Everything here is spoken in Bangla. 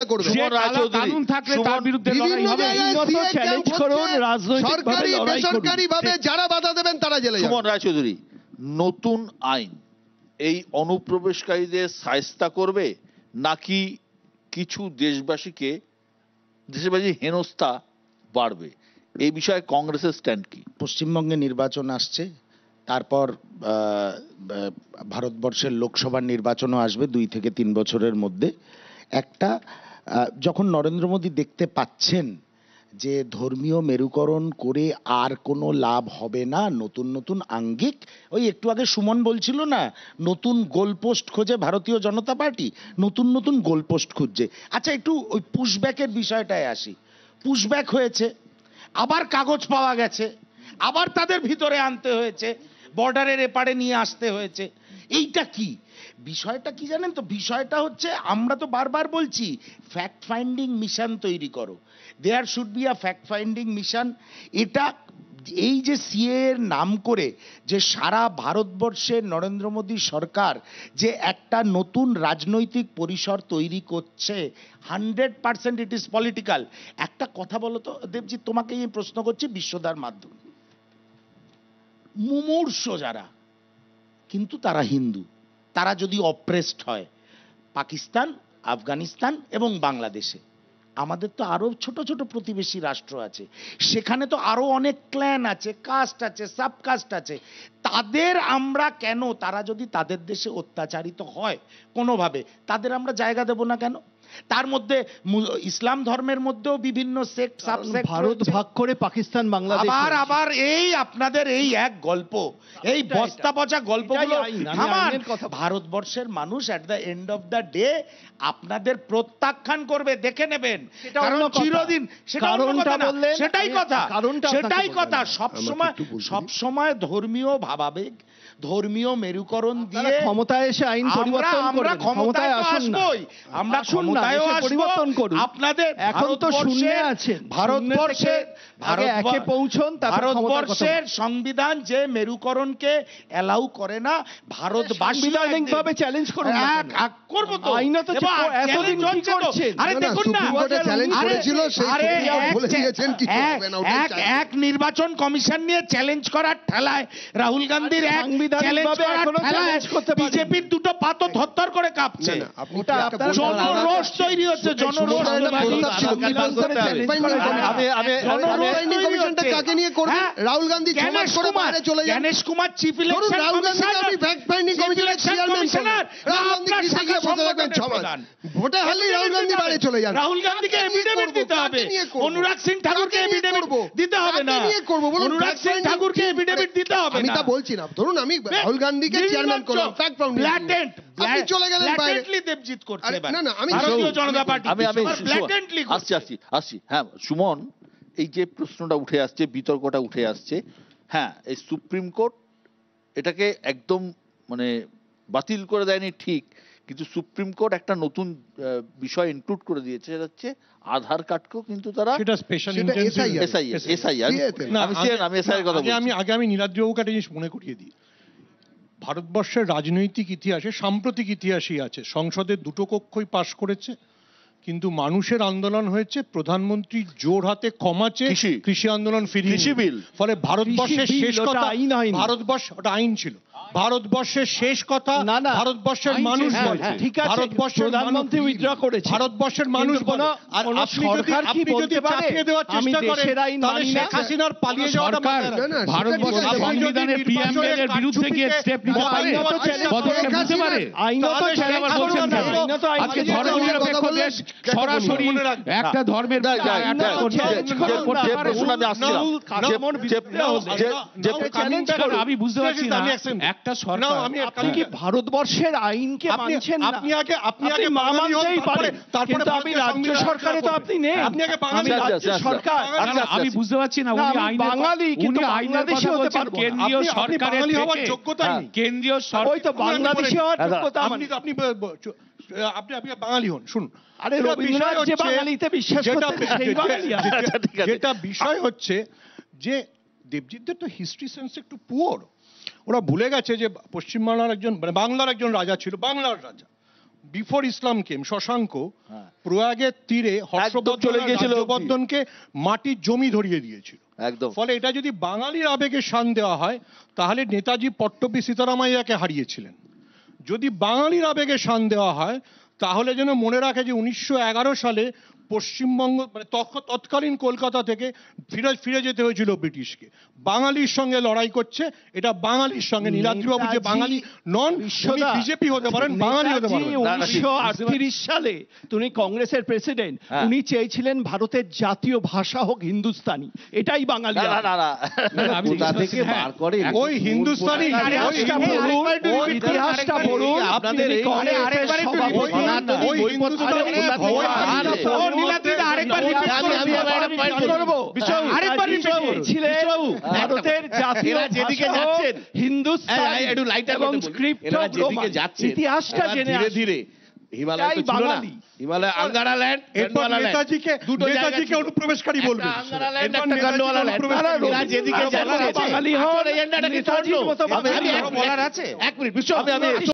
কানুন থাকলে তার বিরুদ্ধে লড়াই হবে। চ্যালেঞ্জ করুন, সরকারি বেসরকারি ভাবে যারা বাধা দেবেন তারা জেলে যাবেন। সুমন রায়চৌধুরী, নতুন আইন এই অনুপ্রবেশকারীদের শায়েস্তা করবে নাকি কিছু দেশবাসী হেনস্থা বাড়বে, এই বিষয়ে কংগ্রেসের স্ট্যান্ড কি? পশ্চিমবঙ্গে নির্বাচন আসছে, তারপর ভারতবর্ষের লোকসভার নির্বাচনও আসবে 2 থেকে 3 বছরের মধ্যে। একটা যখন নরেন্দ্র মোদী দেখতে পাচ্ছেন যে ধর্মীয় মেরুকরণ করে আর কোনো লাভ হবে না, নতুন নতুন আঙ্গিক, ওই একটু আগে সুমন বলছিল না, নতুন গোলপোস্ট খোঁজে ভারতীয় জনতা পার্টি, নতুন নতুন গোলপোস্ট খুঁজছে। আচ্ছা, একটু ওই পুশব্যাকের বিষয়টায় আসি। পুশব্যাক হয়েছে, আবার কাগজ পাওয়া গেছে, আবার তাদের ভিতরে আনতে হয়েছে, বর্ডারের এপারে নিয়ে আসতে হয়েছে। এইটা কি বিষয়টা কি জানেন তো? বিষয়টা হচ্ছে, আমরা তো বারবার বলছি ফ্যাক্ট ফাইন্ডিং মিশন তৈরি করো, there should be a fact finding mission. এটা এই যে সিএ এর নাম করে যে সারা ভারতবর্ষের নরেন্দ্র মোদী সরকার যে একটা নতুন রাজনৈতিক পরিসর তৈরি করছে, 100% ইট ইজ পলিটিক্যাল। একটা কথা বলো তো দেবজিৎ, তোমাকে এই প্রশ্ন করছি বিশ্বদার মাধ্যমে, মুমূর্ষ যারা, কিন্তু তারা হিন্দু, তারা যদি অপ্রেসড হয় পাকিস্তান, আফগানিস্তান এবং বাংলাদেশে, আমাদের তো আরো ছোট ছোট প্রতিবেশী রাষ্ট্র আছে, সেখানে তো আরো অনেক ক্ল্যান আছে, কাস্ট আছে, সাবকাস্ট আছে, তাদের আমরা কেন, তারা যদি তাদের দেশে অত্যাচারিত হয় কোনোভাবে, তাদের আমরা জায়গা দেব না কেন? তার মধ্যে ইসলাম ধর্মের মধ্যেও বিভিন্ন সেক্ট সাবসেক্ট, ভারত ভাগ করে পাকিস্তান বাংলাদেশ, আবার এই আপনাদের এই এক গল্প, এই বস্তা পচা গল্পগুলো থামান। ভারতবর্ষের মানুষ at the end of the day আপনাদের প্রত্যাখ্যান করবে, দেখে নেবেন, কারণ চিরদিন সেটাই কথা সবসময় ধর্মীয় ভাবাবেগ, ধর্মীয় মেরুকরণ দিয়ে ক্ষমতায় এসে আইন পরিবর্তন করে, ক্ষমতায় আসবই, আমরা ক্ষমতায় পরিবর্তন করব। আপনাদের এখন তো শূন্য আছেন, ভারতবর্ষের সংবিধান যে মেরুকরণকে অ্যালাউ করে না, ভারতবাসী ভাবে চ্যালেঞ্জ করুন, করব তো। আইনত এতদিন কি করছেন? আরে দেখুন না, চ্যালেঞ্জ করেছিল, সেই বলে দিয়েছেন কি হবে না, এক নির্বাচন কমিশন নিয়ে চ্যালেঞ্জ করার ঠেলায়, রাহুল গান্ধীর এক চ্যালেঞ্জ করার ঠেলায় বিজেপির দুটো পা তো থরথর করে কাঁপছে। জনরোষ তৈরি হচ্ছে, জনরোষ। কাকে নিয়ে করবেন? Rahul Gandhi Ganesh Kumar chief election commissioner, ভোটে হারলে রাহুল গান্ধী বাড়ি চলে যান, রাহুল গান্ধীকে এফিডেভিট দিতে হবে, অনুরাগ সিং ঠাকুরকে এফিডেভিট দিতে হবে না, অনুরাগ সিং ঠাকুরকে এফিডেভিট দিতে হবে না। আমি তা বলছি না, ধরুন আমি রাহুল গান্ধীকে চেয়ারম্যান করলাম, ফ্যাক্ট ফাউন্ডেশন, আপনি চলে গেলেন বাইরে, ব্ল্যাটেন্টলি দেবজিৎ করছে এবার। না আমি ভারতীয় জনতা পার্টি ব্ল্যাটেন্টলি আসছি। হ্যাঁ সুমন, এই যে প্রশ্নটা উঠে আসছে, বিতর্কটা উঠে আসছে, হ্যাঁ এই সুপ্রিম কোর্ট এটাকে একদম মানে বাতিল করে দেয়নি ঠিক, কিন্তু সুপ্রিম কোর্ট একটা নতুন বিষয় ইনক্লুড করে দিয়েছে, সেটা হচ্ছে আধার কার্ডকেও কিন্তু তারা আমি নীলাদ্রি বাবুকে একটা জিনিস মনে করিয়ে দিই। ভারতবর্ষের রাজনৈতিক ইতিহাসে সাম্প্রতিক ইতিহাসই আছে, সংসদে 2টো কক্ষই পাশ করেছে, কিন্তু মানুষের আন্দোলন হয়েছে, প্রধানমন্ত্রী জোর হাতে ক্ষমা চেয়ে কৃষি আন্দোলন ফিরিয়ে, ফলে ভারতবর্ষের শেষ কথা, ভারতবর্ষ ওটা আইন ছিল, ভারতবর্ষের শেষ কথা ভারতবর্ষের মানুষ বলছে, ঠিক আছে, ভারতবর্ষের প্রধানমন্ত্রী উইথড্র করেছে, ভারতবর্ষের মানুষ বলে। আর সরকার কি বলতে পারে চাপিয়ে দেওয়ার চেষ্টা করে, তাহলে শেখ হাসিনার পালিয়ে যাওয়াটা ভারতবর্ষের সংবিধানের প্রিঅ্যাম্বলের বিরুদ্ধে গিয়ে স্টেপ নিতে পারে, পদক্ষেপ নিতে পারে, আইনত চ্যালেঞ্জ করছেন না। আজকে ধর্মনিরপেক্ষ দেশ সরাসরি একটা ধর্মের আমি বুঝতে পারছি না, একটা সরকার, আপনি কি ভারতবর্ষের আইনকে মানছেন না? আপনি আগে মানতেই পারেন, তারপরে আপনি রাজ্য সরকারে তো আপনি নেই, আপনি আগে বাঙালি রাজ্য সরকার। আমি বুঝতে পারছি না, উনি বাঙালি কিন্তু বাংলাদেশি হতে পারবেন, কেন্দ্রীয় সরকারের হওয়ার যোগ্যতা নেই, কেন্দ্রীয় সরকার ওই তো বাংলাদেশি হওয়ার যোগ্যতা, আপনি বাঙালি হন। শুনুন, আরে রবীন্দ্রনাথ যে বাঙালিতে বিশ্বাস করতেন সেই বাঙালি। যেটা বিষয় হচ্ছে যে দেবজিৎদের তো হিস্ট্রি সেন্স একটু পুয়ার, ওরা ভুলে গেছে যে পশ্চিমবাংলার একজন, মানে বাংলার একজন রাজা ছিল, বাংলার রাজা, বিফোর ইসলাম কেম শশাঙ্ক হ্যাঁ। প্রয়াগের তীরে হর্ষবর্ধন চলে গিয়েছিল অবধি। হর্ষবর্ধনকে মাটির জমি ধরিয়ে দিয়েছিল। একদম ফলে এটা যদি বাঙালির আবেগে শান দেওয়া হয় তাহলে নেতাজি পট্টবী সীতারামাইয়াকে হারিয়েছিলেন। যদি বাঙালির আবেগে শান দেওয়া হয় তাহলে যেন মনে রাখে যে 1911 সালে পশ্চিমবঙ্গ মানে তৎকালীন কলকাতা থেকে ফিরে যেতে হয়েছিল ব্রিটিশকে। বাঙালির সঙ্গে লড়াই করছে, এটা বাঙালির সঙ্গে। নীলাদ্রিবাবু যে বাঙালি নন, উনি বিজেপি হতে পারেন, বাঙালি হতে পারেন। 1938 সালে তিনি কংগ্রেসের প্রেসিডেন্ট, হ্যাঁ। উনি চেয়েছিলেন ভারতের জাতীয় ভাষা হোক হিন্দুস্তানি, এটাই বাঙালি। না না না কোথা থেকে বার করে ওই হিন্দুস্তানি ইতিহাসটা পড়ুন, ইতিহাসটা পড়ুন, আপনি যদি কংগ্রেসের সভাপতি ওই হিন্দুস্তানি ভারতের জাতীয় ভাষা হোক হিন্দুস্তানি এবং স্ক্রিপ্ট হোক রোমান। ইতিহাসটা জেনে ধীরে ধীরে হিমালয় তো ছিল না, হিমালয় আঙ্গারা ল্যান্ড, এরপর নেতাজিকে অনুপ্রবেশকারী বলবে। বাঙালি হন, নেতাজির মতো বলার আছে। এক মিনিট,